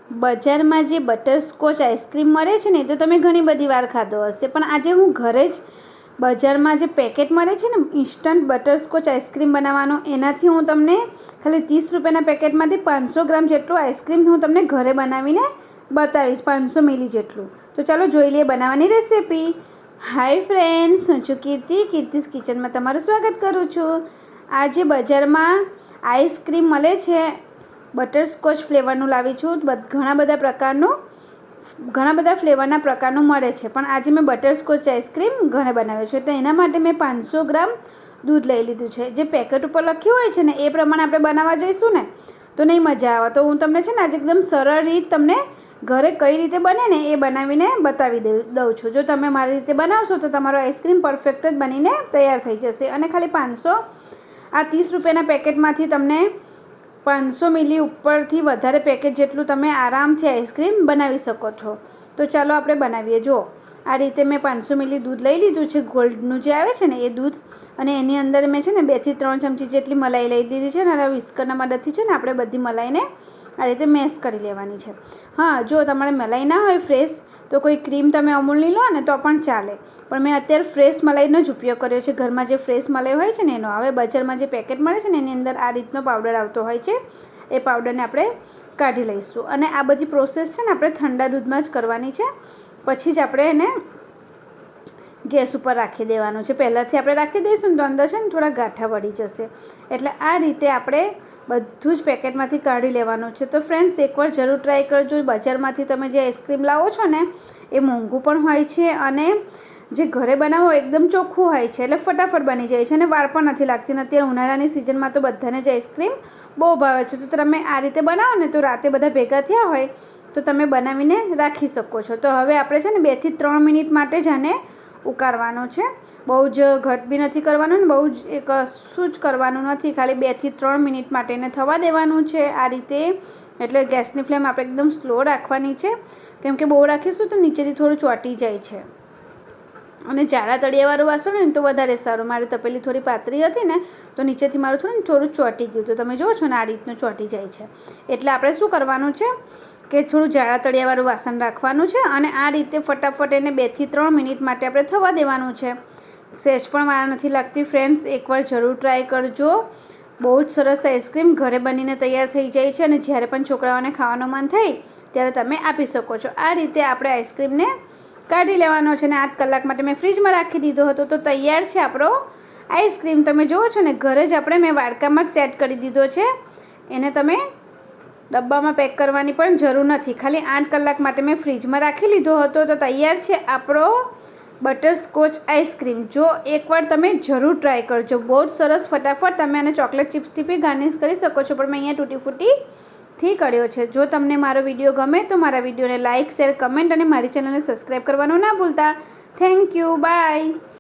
બજારમાં જે butterscotch ice cream મળે છે ને, એ તો તમે ઘણી બધી વાર ખાધો હશે, પણ આજે હું ઘરે જ બજારમાં જે પેકેટ મળે છે ને ઇન્સ્ટન્ટ બટરસ્કોચ આઈસ્ક્રીમ બનાવવાનો, એનાથી હું તમને ખાલી 30 રૂપિયાના પેકેટમાંથી 500 ગ્રામ જેટલું આઈસ્ક્રીમ હું તમને ઘરે બનાવીને બતાવીશ, 500 મિલી જેટલું. તો ચાલો જોઈ લઈએ બનાવવાની રેસીપી. હાય ફ્રેન્ડ્સ, હું છું કીર્તિ, કીર્તિસ કિચનમાં તમારું સ્વાગત કરું છું. આજે બજારમાં આઈસ્ક્રીમ મળે છે, બટરસ્કોચ ફ્લેવરનું લાવી છું. ઘણા બધા ફ્લેવરના પ્રકારનું મળે છે, પણ આજે મેં બટરસ્કોચ આઈસ્ક્રીમ ઘરે બનાવ્યો છે. તો એના માટે મેં 500 ગ્રામ દૂધ લઈ લીધું છે. જે પેકેટ ઉપર લખ્યું હોય છે ને એ પ્રમાણે આપણે બનાવવા જઈશું ને તો નહીં મજા આવે. તો હું તમને છે ને આજે એકદમ સરળ રીત તમને ઘરે કઈ રીતે બને ને એ બનાવીને બતાવી દઉં છું. જો તમે મારી રીતે બનાવશો તો તમારો આઈસ્ક્રીમ પરફેક્ટ જ બનીને તૈયાર થઈ જશે. અને ખાલી 30 રૂપિયાના પેકેટમાંથી તમને 500 મિલી ઉપરથી વધારે પેકેટ જેટલું તમે આરામથી આઈસ્ક્રીમ બનાવી શકો છો. તો ચાલો આપણે બનાવીએ. જો આ રીતે મેં 500 મિલી દૂધ લઈ લીધું છે, ગોલ્ડનું જે આવે છે ને એ દૂધ. અને એની અંદર મેં છે ને 2 થી 3 ચમચી જેટલી મલાઈ લઈ લીધી છે. અને આ વિસ્કરના મદદથી છે ને આપણે બધી મલાઈને આ રીતે મેશ કરી લેવાની છે. હા, જો તમારે મલાઈ ના હોય ફ્રેશ તો કોઈ ક્રીમ તમે અમૂલની લો ને તો પણ ચાલે, પણ મેં અત્યારે ફ્રેશ મલાઈનો જ ઉપયોગ કર્યો છે. ઘરમાં જે ફ્રેશ મલાઈ હોય છે ને એનો. હવે બજારમાં જે પેકેટ મળે છે ને એની અંદર આ રીતનો પાવડર આવતો હોય છે, એ પાવડરને આપણે કાઢી લઈશું. અને આ બધી પ્રોસેસ છે ને આપણે ઠંડા દૂધમાં જ કરવાની છે. પછી જ આપણે એને ગેસ ઉપર રાખી દેવાનું છે. પહેલાંથી આપણે રાખી દઈશું ને તો અંદર છે ને થોડા ગાંઠા વળી જશે. એટલે આ રીતે આપણે બધું જ પેકેટમાંથી કાઢી લેવાનું છે. તો ફ્રેન્ડ્સ, એકવાર જરૂર ટ્રાય કરજો. બજારમાંથી તમે જે આઈસ્ક્રીમ લાવો છો ને એ મોંઘું પણ હોય છે, અને જે ઘરે બનાવો એકદમ ચોખ્ખું હોય છે, એટલે ફટાફટ બની જાય છે અને વાર પણ નથી લાગતી. અને અત્યારે ઉનાળાની સિઝનમાં તો બધાને જ આઈસ્ક્રીમ બહુ ભાવે છે. તો તમે આ રીતે બનાવો ને તો રાતે બધા ભેગા થયા હોય તો તમે બનાવીને રાખી શકો છો. તો હવે આપણે છે ને 2 થી 3 મિનિટ માટે જ આને ઉકાળવાનો છે. બહુ જ ઘટ બી નથી કરવાનું ને બહુ જ કશું જ કરવાનું નથી. ખાલી 2 થી 3 મિનિટ માટે એને થવા દેવાનું છે આ રીતે. એટલે ગેસની ફ્લેમ આપણે એકદમ સ્લો રાખવાની છે, કેમ કે બહુ રાખીશું તો નીચેથી થોડું ચોંટી જાય છે. અને જાડા તળિયાવાળું વાસણ હોય ને તો વધારે સારું. મારી તપેલી થોડી પાતળી હતી ને તો નીચેથી મારું થોડું ચોંટી ગયું. તો તમે જુઓ છો ને આ રીતનું ચોંટી જાય છે. એટલે આપણે શું કરવાનું છે કે થોડું જાડા તળિયાવાળું વાસણ રાખવાનું છે, અને આ રીતે ફટાફટ એને 2 થી 3 મિનિટ માટે આપણે થવા દેવાનું છે. સહેજ પણ વાર નથી લાગતી. ફ્રેન્ડ્સ, એકવાર જરૂર ટ્રાય કરજો. બહુ જ સરસ આઈસ્ક્રીમ ઘરે બનીને તૈયાર થઈ જાય છે, અને જ્યારે પણ છોકરાઓને ખાવાનું મન થાય ત્યારે તમે આપી શકો છો. આ રીતે આપણે આઈસ્ક્રીમને કાઢી લેવાનો છે. અને 8 કલાક માટે મેં ફ્રીજમાં રાખી દીધો હતો. તો તૈયાર છે આપણો આઈસ્ક્રીમ. તમે જુઓ છો ને ઘરે જ મેં વાડકામાં જ સેટ કરી દીધો છે. એને તમે ડબ્બામાં પેક કરવાની પણ જરૂર નથી. ખાલી 8 કલાક માટે મેં ફ્રીજમાં રાખી લીધો હતો. તો તૈયાર છે આપણો બટરસ્કોચ આઈસ્ક્રીમ. જો એકવાર તમે જરૂર ટ્રાય કરજો. બહુ જ સરસ. ફટાફટ તમે આને ચોકલેટ ચિપ્સથી બી ગાર્નિશ કરી શકો છો, પણ મેં અહીંયા તૂટી ફૂટીથી કર્યો છે. જો તમને મારો વિડીયો ગમે તો મારા વિડીયોને લાઇક, શેર, કમેન્ટ અને મારી ચેનલને સબસ્ક્રાઈબ કરવાનું ના ભૂલતા. Thank you. બાય.